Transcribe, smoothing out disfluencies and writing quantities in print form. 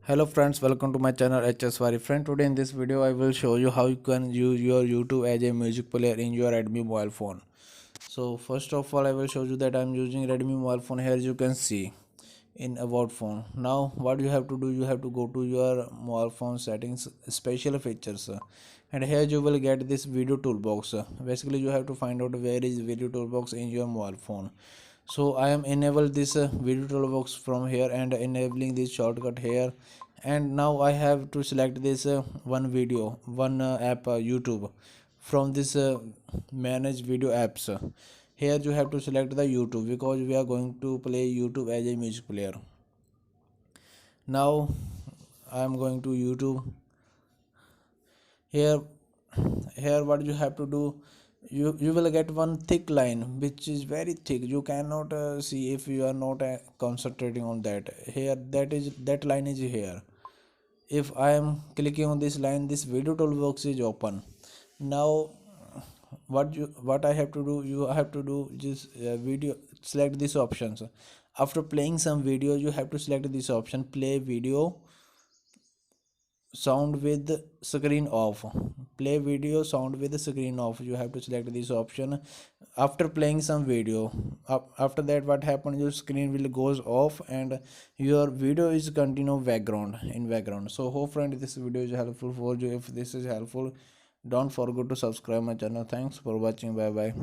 Hello friends, welcome to my channel HS Bari. Friend, today in this video I will show you how you can use your YouTube as a music player in your Redmi mobile phone. So first of all I will show you that I am using Redmi mobile phone. Here you can see in about phone. Now what you have to do, you have to go to your mobile phone settings, special features, and here you will get this video toolbox. Basically you have to find out where is video toolbox in your mobile phone. So I am enable this video toolbox from here and enabling this shortcut here, and now I have to select this one video, one app, YouTube, from this manage video apps. Here you have to select the YouTube because we are going to play YouTube as a music player. Now I am going to YouTube. Here here what you have to do, you will get one thick line which is very thick. You cannot see if you are not concentrating on that. Here that line is here. If I am clicking on this line, this video toolbox is open. Now what I have to do, you have to do just video, select these options. After playing some video you have to select this option, play video sound with screen off. Play video sound with screen off, you have to select this option after playing some video. After that what happens, your screen will goes off and your video is continue background in background. So hope friend this video is helpful for you. If this is helpful, don't forget to subscribe my channel. Thanks for watching. Bye bye.